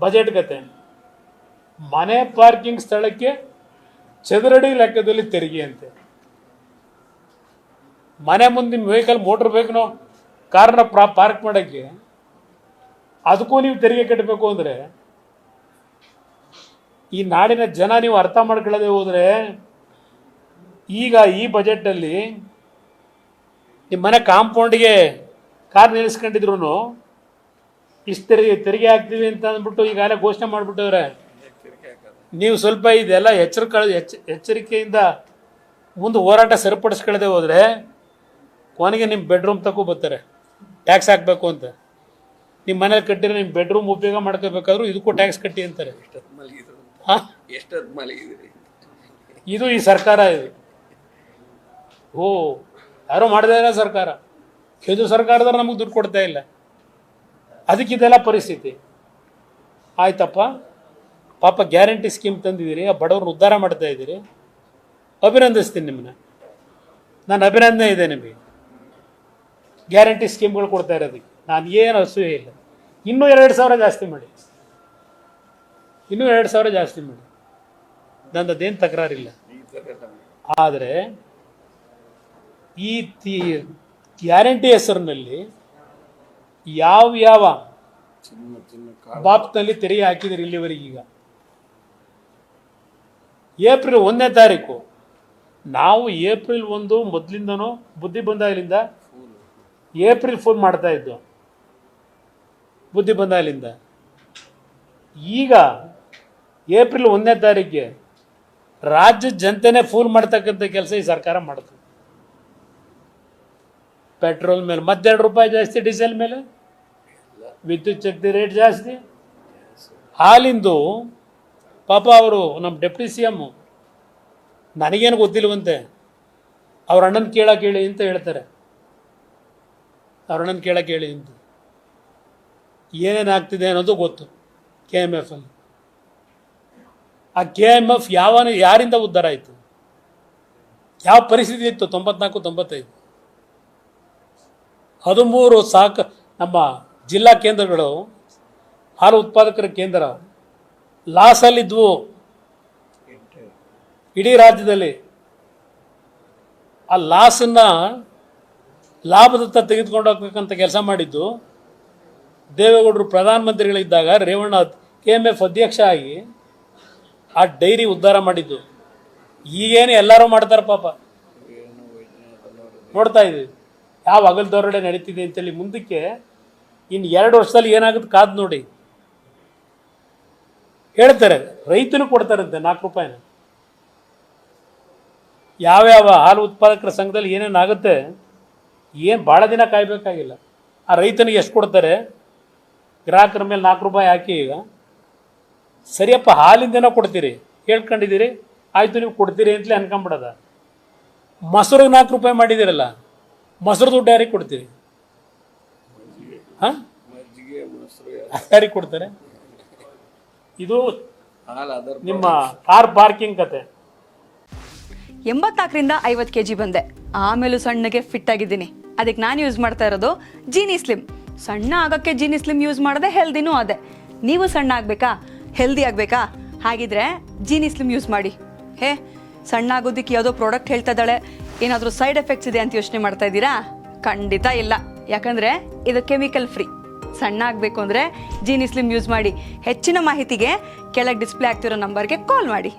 Budget ಕತೆ. ಮನೆ parking ಸ್ಥಳಕ್ಕೆ ಚದರಡಿ ಲೆಕ್ಕದಲ್ಲಿ ತೆರಿಗೆ ಅಂತೆ. ಮನೆ ಮುಂದೆ ನಿಮ್ಮ ವೆಹಿಕಲ್ ಮೋಟ್ರ್ ಬೇಕು ಕಾರ್ನ ಪಾರ್ಕ್ ಮಾಡೋಕ್ಕೆ, ಅದಕ್ಕೂ ನೀವು ತೆರಿಗೆ ಕಟ್ಟಬೇಕು ಅಂದರೆ ಈ ನಾಡಿನ ಜನ ನೀವು ಅರ್ಥ ಮಾಡ್ಕೊಳ್ಳದೆ ಹೋದರೆ, ಈಗ ಈ ಬಜೆಟಲ್ಲಿ ನಿಮ್ಮ ಮನೆ ಕಾಂಪೌಂಡಿಗೆ ಕಾರ್ ನಿಲ್ಲಿಸ್ಕೊಂಡಿದ್ರು ಇಷ್ಟು ತೆರಿಗೆ ಹಾಕ್ತೀವಿ ಅಂತ ಅಂದ್ಬಿಟ್ಟು ಈಗಾಗಲೇ ಘೋಷಣೆ ಮಾಡಿಬಿಟ್ಟವ್ರೆ. ನೀವು ಸ್ವಲ್ಪ ಇದೆಲ್ಲ ಎಚ್ಚರಿಕೆಯಿಂದ ಮುಂದೆ ಹೋರಾಟ ಸರಿಪಡಿಸ್ಕೊಳ್ಳದೆ ಹೋದರೆ ಕೊನೆಗೆ ನಿಮ್ಮ ಬೆಡ್ರೂಮ್ ತಕ್ಕೂ ಬರ್ತಾರೆ ಟ್ಯಾಕ್ಸ್ ಹಾಕಬೇಕು ಅಂತ. ನಿಮ್ಮ ಮನೇಲಿ ಕಟ್ಟಿರೋ ನಿಮ್ಮ ಬೆಡ್ರೂಮ್ ಉಪಯೋಗ ಮಾಡ್ಕೋಬೇಕಾದ್ರೂ ಇದಕ್ಕೂ ಟ್ಯಾಕ್ಸ್ ಕಟ್ಟಿ ಅಂತಾರೆ. ಇದು ಈ ಸರ್ಕಾರ ಇದು. ಯಾರೋ ಮಾಡದೇ ಇಲ್ಲ ಸರ್ಕಾರ, ಇದು ಸರ್ಕಾರದವ್ರು ನಮಗೆ ದುಡ್ಡು ಕೊಡ್ತಾ ಇಲ್ಲ. ಅದಕ್ಕಿದೆಲ್ಲ ಪರಿಸ್ಥಿತಿ ಆಯ್ತಪ್ಪ. ಪಾಪ ಗ್ಯಾರಂಟಿ ಸ್ಕೀಮ್ ತಂದಿದ್ದೀರಿ, ಆ ಬಡವ್ರನ್ನ ಉದ್ಧಾರ ಮಾಡ್ತಾ ಇದ್ದೀರಿ, ಅಭಿನಂದಿಸ್ತೀನಿ ನಿಮ್ಮನ್ನ. ನಾನು ಅಭಿನಂದನೆ ಇದೆ ನಿಮಗೆ. ಗ್ಯಾರಂಟಿ ಸ್ಕೀಮ್ಗಳು ಕೊಡ್ತಾ ಇರೋದಕ್ಕೆ ನಾನು ಏನು ಅಸೂಯೆ ಇಲ್ಲ. ಇನ್ನೂ 2,000 ಜಾಸ್ತಿ ಮಾಡಿ, ಇನ್ನೂ 2,000 ಜಾಸ್ತಿ ಮಾಡಿ, ನನ್ನದೇನು ತಕರಾರಿಲ್ಲ. ಆದರೆ ಈ ಗ್ಯಾರಂಟಿ ಹೆಸರಿನಲ್ಲಿ ಯಾವ ಬಾಪ್ನಲ್ಲಿ ತೆರಿಗೆ ಹಾಕಿದರೆ ಇಲ್ಲಿವರೆಗೀಗ ಏಪ್ರಿಲ್ 1ನೇ ತಾರೀಕು ನಾವು ಏಪ್ರಿಲ್ 1 ಮೊದಲಿಂದನೂ ಬುದ್ಧಿ ಬಂದಾಗಲಿಂದ ಏಪ್ರಿಲ್ ಫುಲ್ ಮಾಡ್ತಾ ಇದ್ದು ಬುದ್ಧಿ ಬಂದಾಗಲಿಂದ. ಈಗ ಏಪ್ರಿಲ್ 1ನೇ ತಾರೀಕಿಗೆ ರಾಜ್ಯದ ಜನತೆನೇ ಫೂಲ್ ಮಾಡ್ತಕ್ಕಂಥ ಕೆಲಸ ಈ ಸರ್ಕಾರ ಮಾಡ್ತದೆ. ಪೆಟ್ರೋಲ್ ಮೇಲೆ ಮತ್ತೆ 2 ರೂಪಾಯಿ ಜಾಸ್ತಿ, ಡೀಸೆಲ್ ಮೇಲೆ, ವಿದ್ಯುತ್ ಶಕ್ತಿ ರೇಟ್ ಜಾಸ್ತಿ, ಹಾಲಿಂದು ಪಾಪ ಅವರು ನಮ್ಮ ಡೆಪ್ಟಿ ಸಿ ಎಮ್ಮು ನನಗೇನು ಗೊತ್ತಿಲ್ವಂತೆ, ಅವ್ರ ಅಣ್ಣನ ಕೇಳಿ ಅಂತ ಹೇಳ್ತಾರೆ. ಅವ್ರ ಅಣ್ಣನ ಕೇಳಿ ಅಂತ ಏನೇನು ಆಗ್ತಿದೆ ಅನ್ನೋದು ಗೊತ್ತು. KMF ಅಲ್ಲಿ ಆ KMF ಯಾರಿಂದ ಉದ್ಧಾರ ಆಯಿತು, ಯಾವ ಪರಿಸ್ಥಿತಿ ಇತ್ತು 94-95? 13 ನಮ್ಮ ಜಿಲ್ಲಾ ಕೇಂದ್ರಗಳು, ಹಾಲು ಉತ್ಪಾದಕರ ಕೇಂದ್ರ ಲಾಸಲ್ಲಿದ್ವು ಇಡೀ ರಾಜ್ಯದಲ್ಲಿ. ಆ ಲಾಸನ್ನು ಲಾಭದತ್ತ ತೆಗೆದುಕೊಂಡು ಹೋಗ್ಬೇಕಂತ ಕೆಲಸ ಮಾಡಿದ್ದು ದೇವೇಗೌಡರು ಪ್ರಧಾನಮಂತ್ರಿಗಳಿದ್ದಾಗ. ರೇವಣ್ಣ KMF ಅಧ್ಯಕ್ಷ ಆಗಿ ಆ ಡೈರಿ ಉದ್ಧಾರ ಮಾಡಿದ್ದು. ಈಗೇನು ಎಲ್ಲರೂ ಮಾಡ್ತಾರೆ ಪಾಪ, ನೋಡ್ತಾ ಇದ್ದೀವಿ ಯಾವ ಹಗಲು ದೊರಡೆ ನಡೀತಿದೆ ಅಂತೇಳಿ. ಮುಂದಕ್ಕೆ ಇನ್ನು 2 ವರ್ಷದಲ್ಲಿ ಏನಾಗುತ್ತೆ ಕಾದು ನೋಡಿ. ಹೇಳ್ತಾರೆ ರೈತನು ಕೊಡ್ತಾರಂತೆ 4 ರೂಪಾಯಿನ. ಯಾವ್ಯಾವ ಹಾಲು ಉತ್ಪಾದಕರ ಸಂಘದಲ್ಲಿ ಏನೇನಾಗುತ್ತೆ ಏನು ಭಾಳ ದಿನ ಕಾಯಬೇಕಾಗಿಲ್ಲ. ಆ ರೈತನಿಗೆ ಎಷ್ಟು ಕೊಡ್ತಾರೆ, ಗ್ರಾಹಕರ ಮೇಲೆ 4 ರೂಪಾಯಿ ಹಾಕಿ. ಈಗ ಸರಿಯಪ್ಪ ಹಾಲಿಂದೇನೋ ಕೊಡ್ತೀರಿ ಹೇಳ್ಕೊಂಡಿದ್ದೀರಿ, ಆಯಿತು ನೀವು ಕೊಡ್ತೀರಿ ಅಂತಲೇ ಅನ್ಕೊಂಬಿಡೋದ. ಮೊಸರಿಗೆ 4 ರೂಪಾಯಿ ಮಾಡಿದ್ದೀರಲ್ಲ, ಮೊಸರು ದುಡ್ಡು ಯಾರಿಗೆ ಕೊಡ್ತೀರಿ? ಹಾಂ, ಯಾರಿಗೆ ಕೊಡ್ತಾರೆ? ಇದು ನಿಮ್ಮ ಕಾರ್ ಪಾರ್ಕಿಂಗ್ ಕತೆ. 84ರಿಂದ 50 kg ಬಂದೆ, ಆಮೇಲೂ ಸಣ್ಣಗೆ ಫಿಟ್ ಆಗಿದ್ದೀನಿ. ಅದಕ್ಕೆ ನಾನು ಯೂಸ್ ಮಾಡ್ತಾ ಇರೋದು ಜೀನಿ ಸ್ಲಿಮ್. ಸಣ್ಣ ಆಗೋಕ್ಕೆ ಜೀನಿ ಸ್ಲಿಮ್ ಯೂಸ್ ಮಾಡಿದೆ, ಹೆಲ್ದಿನೂ ಅದೇ. ನೀವು ಸಣ್ಣ ಆಗಬೇಕಾ, ಹೆಲ್ದಿ ಆಗಬೇಕಾ? ಹಾಗಿದ್ರೆ ಜೀನಿ ಸ್ಲಿಮ್ ಯೂಸ್ ಮಾಡಿ. ಸಣ್ಣ ಆಗೋದಕ್ಕೆ ಯಾವುದೋ ಪ್ರಾಡಕ್ಟ್ ಹೇಳ್ತಾ ಇದ್ದಾಳೆ, ಏನಾದರೂ ಸೈಡ್ ಎಫೆಕ್ಟ್ಸ್ ಇದೆ ಅಂತ ಯೋಚನೆ ಮಾಡ್ತಾ ಇದ್ದೀರಾ? ಖಂಡಿತ ಇಲ್ಲ, ಯಾಕಂದರೆ ಇದು ಕೆಮಿಕಲ್ ಫ್ರೀ. ಸಣ್ಣ ಆಗಬೇಕು ಅಂದರೆ ಜೀನಿ ಸ್ಲಿಮ್ ಯೂಸ್ ಮಾಡಿ. ಹೆಚ್ಚಿನ ಮಾಹಿತಿಗೆ ಕೆಳಗೆ ಡಿಸ್ಪ್ಲೇ ಆಗ್ತಿರೋ ನಂಬರ್ಗೆ ಕಾಲ್ ಮಾಡಿ.